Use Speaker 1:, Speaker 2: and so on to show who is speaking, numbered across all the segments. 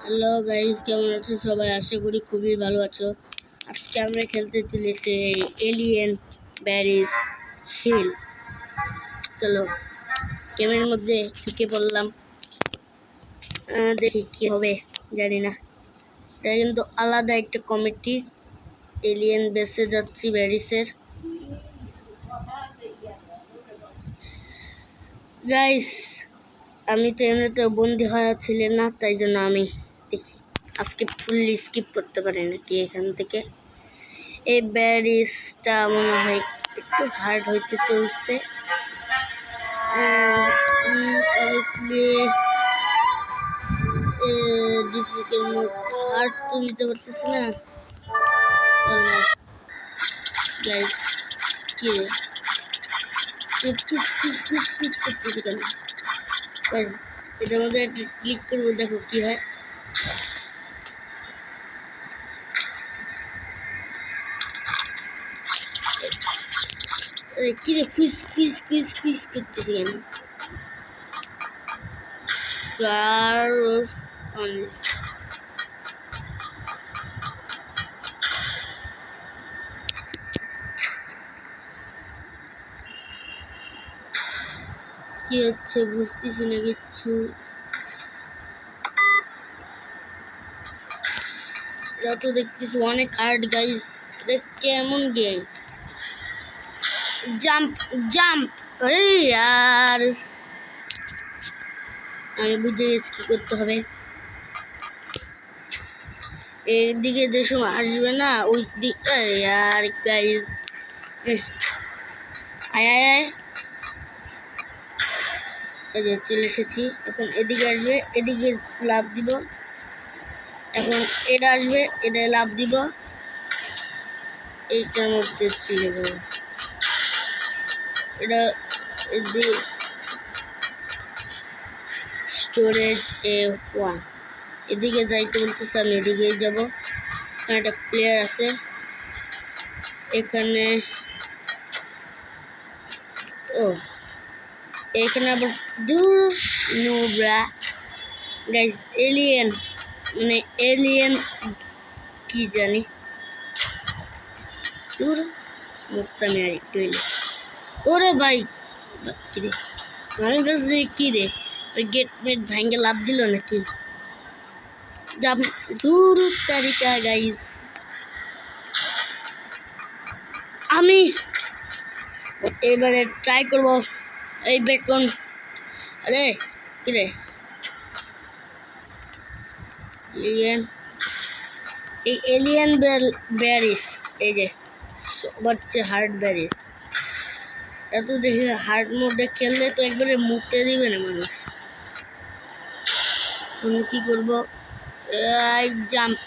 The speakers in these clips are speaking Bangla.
Speaker 1: হ্যালো গাইস, কেমন আছো সবাই? আশা করি খুবই ভালো আছো। আজকে আমরা খেলতে চলেছি এলিয়েন ব্যারিজ শিল। চলো গেমের মধ্যে ঢুকে পড়লাম। দেখি কি হবে, জানি না। এটা কিন্তু আলাদা একটা কমিটি। এলিয়েন বেসে যাচ্ছি ব্যারিসের। গাইস, আমি তো এমনিতে বন্দি হওয়া ছিলেন না, তাই জন্য আমি দেখি আজকে ফুললি স্কিপ করতে পারি নাকি এখান থেকে। এই ব্যারিজটা মনে হয় একটু হার্ড হইতে চলছে। হার্ড তো নিতে পারতেছি না। কি এটার মধ্যে ক্লিক করবো, দেখো কি হয়। কি রে, কুইজ কুইজ কুইজ কুইজ করতেছি কেন? কি হচ্ছে বুঝতেছি না কিচ্ছু। এটা তো দেখতেছি অনেক হার্ড গাইজ। কেমন গেম? জাম্প জাম্প, আর আমি বুঝে গেছি কি করতে হবে। এর দিকে যে সময় আসবে না, ওই দিক আর গাইজ আয় আয় আয়, এই যে চলে এসেছি। এখন এদিকে আসবে, এদিকে লাভ দিব। এখন এটা আসবে, এটা লাভ দিব। এইটার মধ্যে ছিলে দেবো। এটা স্টোরেজ A1, এদিকে যাইতে বলতেছে, আমি এদিকেই যাবো। এখানে একটা প্লেয়ার আছে। এখানে এখানে আবার নোবরা গাইস, এলিয়েন মানে এলিয়েন কি জানি। দূর মুক্তামি আর একটু এলে। ওরে ভাই, কিরে আমি বলছি কি রে, ওই গেট মেট ভাঙ্গে লাভ দিল নাকি? দূর তারিকা গাইস, আমি এবারে ট্রাই করবো এই বেকন। আরে কিরে এলিয়েন, এই এলিয়েন ব্যারিস, এই যে বাচ্চা হার্ড ব্যারিস। এত দেখি হার্ড মোডে খেললে তো একবারে মুতে দিবে না মানুষ। আমি কি করবো? জাম্প,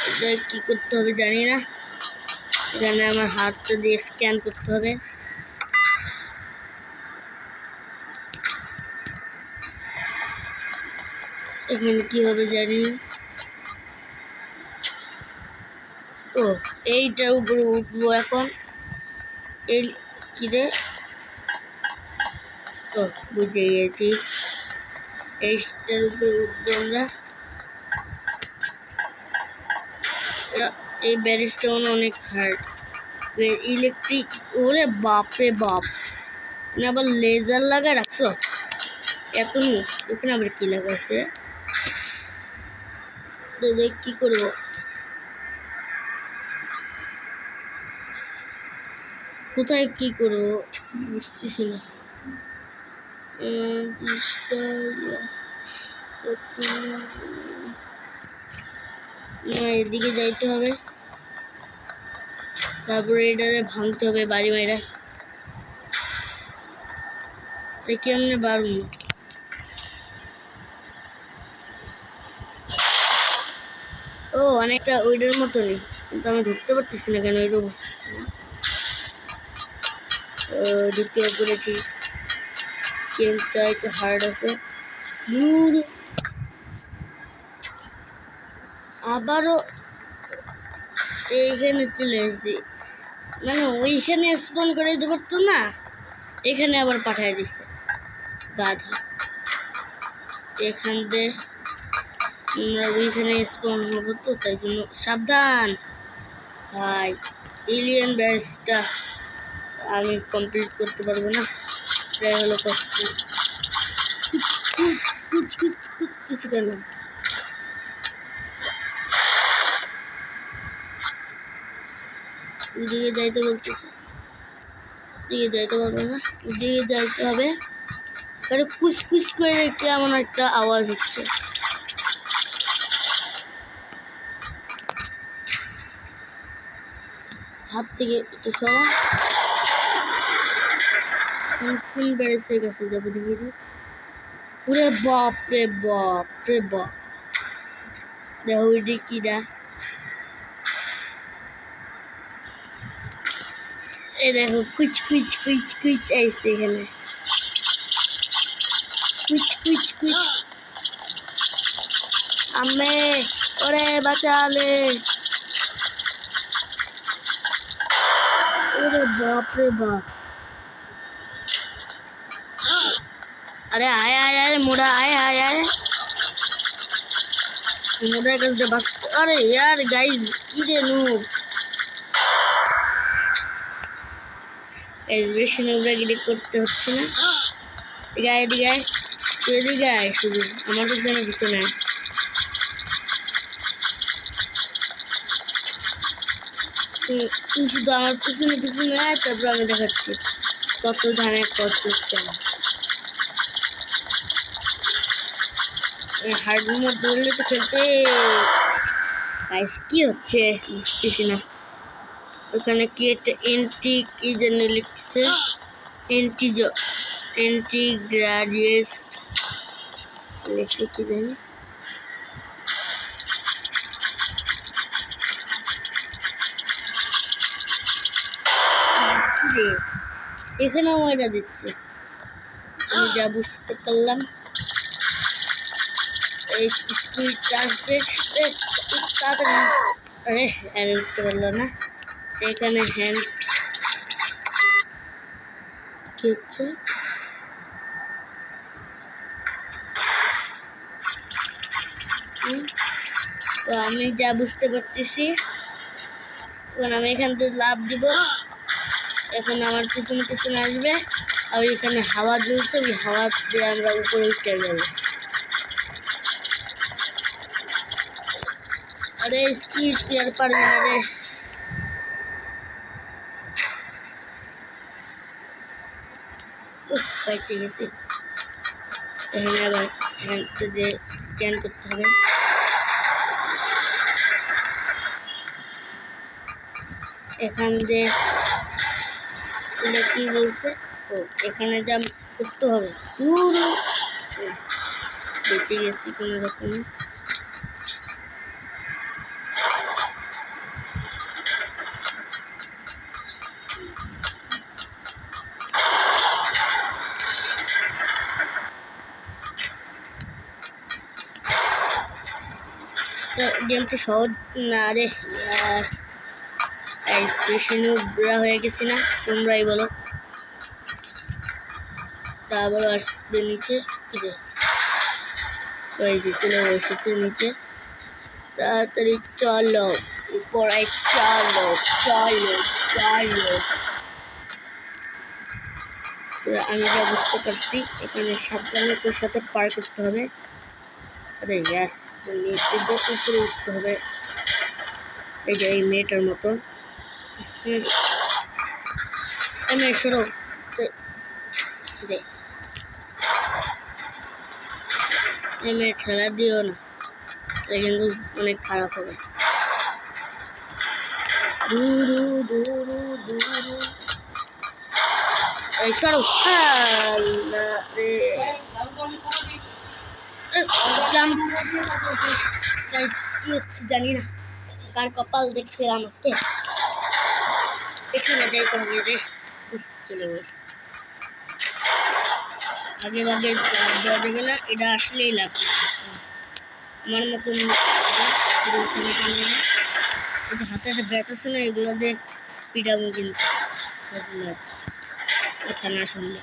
Speaker 1: এটা কি করতে হবে জানি না। এখানে আমার হাতটা দিয়ে স্ক্যান করতে হবে। এখানে কি হবে জানি না। এইটার উপরে উঠবো এখন। এই কিরে, বুঝে গিয়েছি, এইটার উপরে উঠবো আমরা। এই ব্যারিজটা অনেক হার্ড। ইলেকট্রিক, ওরে বাপরে বাপ, না আবার লেজার লাগা রাখছো এত নি। ওখানে আবার কি লাগাচ্ছে? দেখ কি করবো, কোথায় কি করবো বুঝতেছি না। এদিকে যাইতে হবে, তারপরে এটারে ভাঙতে হবে বাড়ি মাইরা। কেমনে বাড়ুন? অনেকটা ওইটার মতনই, কিন্তু আমি ঢুকতে পারতেছি না কেন, এটা বুঝতেছি না। দ্বিতীয় করেছি, গেমটা একটু হার্ড আছে। আবারও এইখানে চলে এসেছি, মানে ওইখানে স্পন করে দিতে পারতো না, এখানে আবার পাঠিয়ে দিচ্ছে গাধা। এখান দিয়ে আমরা ওইখানে স্পন হবো, তো তাই জন্য সাবধান ভাই। এলিয়েন ব্যারেজটা আমি কমপ্লিট করতে পারবো না, এটাই হলো কষ্ট। কিছু কেন দিকে যাইতে বলতেছে, দিকে যাইতে পারবো না, দিকে যাইতে হবে। আরে কুচ করে কেমন একটা আওয়াজ হচ্ছে। হাত থেকে একটু সরা, কোন ব্যারেজের কাছে যাবো দেখি। ওরে বাপ রে বাপ রে বাপ, দেখো ওইটি কিরা। এই দেখো কুচ আইছে এখানে, কুচ আম্মে ওরে বাঁচালে। ওরে বাপ রে বাপ, अरे आया मुड़ा आया मुड़ा कर बस। अरे यार गाइस इधे नूब বেশি নোংরাগিরি করতে হচ্ছে না। দিগায় তুই দিগায় শুধু আমার জন্য কিছু না। তুই শুধু আমার পিছনে আয়, তারপর আমি দেখাচ্ছি কত ধানের কত সিস্টেম। হার্ড মোড বললে তো খেলতে গাইস কি হচ্ছে বুঝতেছি না। ওখানে কি একটা এন্টি কি যেন লিখছে, এন্টি গ্রাজুয়েট লিখছে কি জানি। এখানে ময়দা দিচ্ছে, আমি যা বুঝতে পারলাম। এই স্কুল চার্জে তাড়াতাড়ি, আরে হ্যান্ড উঠতে পারলো না। এখানে হ্যান্ড কি হচ্ছে, তো আমি যা বুঝতে পারতেছি, এখন আমি এখান থেকে লাভ দিব। এখন আমার পিছনে আসবে, আর এখানে হাওয়া জ্বলছে, ওই হাওয়া দিয়ে আমরা উপরে উঠে যাবো। अरे इसकी स्पीयर पर मेरे बैठे গেছে। এখানে আবার হ্যান্ড দিয়ে স্ক্যান করতে হবে। এখান দিয়ে কি বলছে, ও এখানে যা করতে হবে। বেঁচে গেছি কোনো রকমে। গেমটা সহজ না রে, বুড়া হয়ে গেছি না, তোমরাই বলো। তারপর আসবে নিচে, ওই যে চলে বসেছে নিচে। তাড়াতাড়ি চলো উপরে, চলো। আমি যা বুঝতে পারছি, এখানে সাবধানে তোর সাথে পার করতে হবে। আরে ইয়ার নিচে উপরে উঠতে হবে, এই যে এই মেয়েটার মতো। মেয়ে সরো, মেয়ে ঠেলা দিও না, কিন্তু অনেক খারাপ হবে। এই সরো, কি হচ্ছে জানি না, কার কপাল দেখছিলাম আজকে। এখানে যাইতে হবে রে, চলে বসে আগে ভাগে দেওয়া যাবে না, এটা আসলেই লাভ। আমার মতন হাতে ব্যাট আছে না, এগুলো দিয়ে পিটাবো কিন্তু কথা না শুনলে।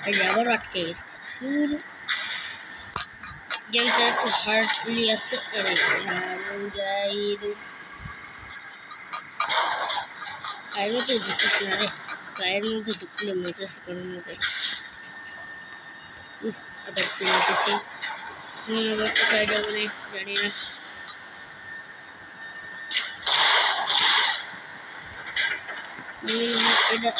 Speaker 1: এই যে আবার আটকে গেছে। গেমটা একটু হার্ডলি আছে। যাই গায়ের মধ্যে ঢুকতেছি না রে, গায়ের মধ্যে ঢুকলে মজা করার মজাই। আবার চলে এসেছি, আবার কোথায় যাবো না জানি না। এটা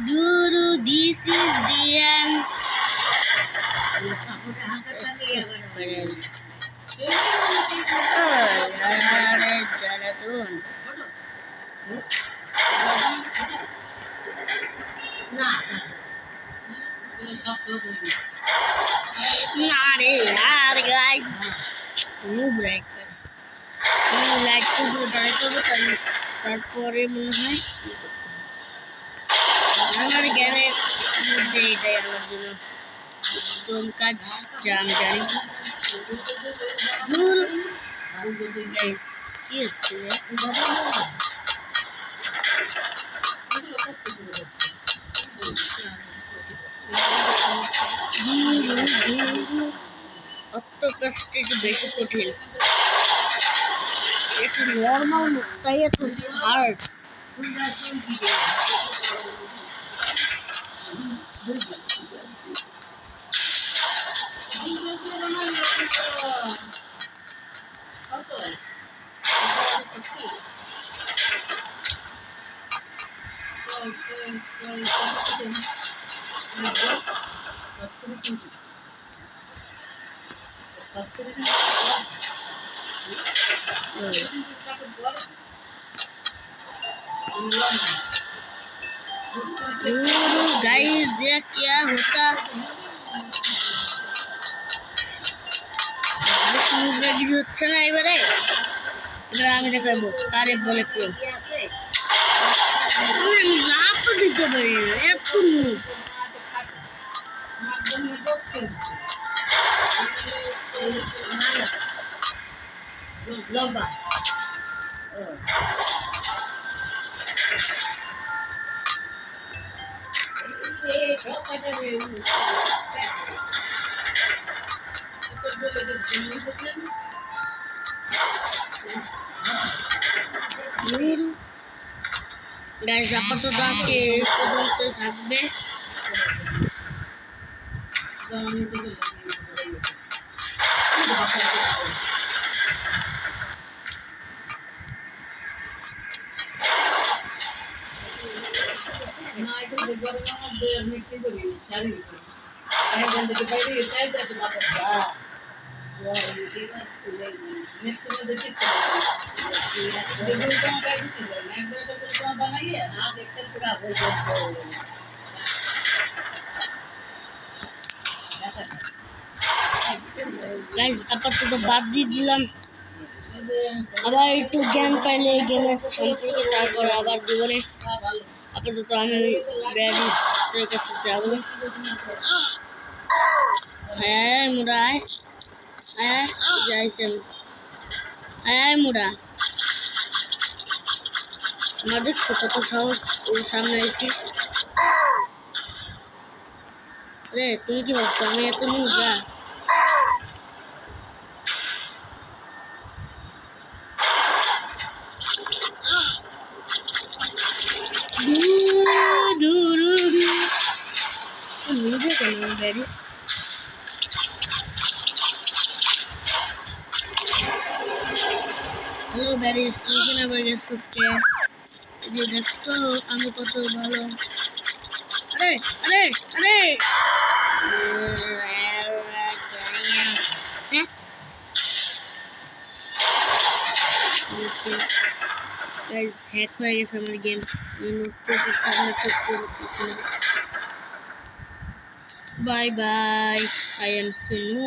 Speaker 1: Guru, this is the end. Nare yaar guys, noob like like করবো ট্রাই করবো তারপরে মনে হয় আমার জ্ঞানের মধ্যে এটাই আমার জন্য উত্তম কাজ যা আমি জানি। কি হচ্ছে অক্টোপাসটা একটু বেশি কঠিন, একটু নর্মাল তাই এত হার্ড। गाइस ये क्या होता কিছু হচ্ছে না। এবারে আমি দেখাবো কারে বলে কেউ আমি লাভ দিতে পারি না এত লম্বা গাইস আপাতত আজকে পর্যন্ত থাকবে। গাইস আপাতত বাদ দিয়ে দিলাম, আবার একটু জ্ঞান পাইলে গেমের সম্পর্কে তারপরে আবার জীবনে। আপাতত আমি ব্যারিস্টের কাছে যাবো। হ্যাঁ মুড়া হ্যাঁ যাইছেন হ্যাঁ মুড়া আমার দেখছো কত সাহস ওর সামনে এসে। রে তুমি কি ভাবছো আমি এত মুড়া? Hello, Barry. Speaking about your sister. যে দেখছো আমি কত ভালো। আরে আরে আরে হ্যাঁ গাইস হ্যাক হয়ে গেছে আমার game. Bye bye, I am সুনু।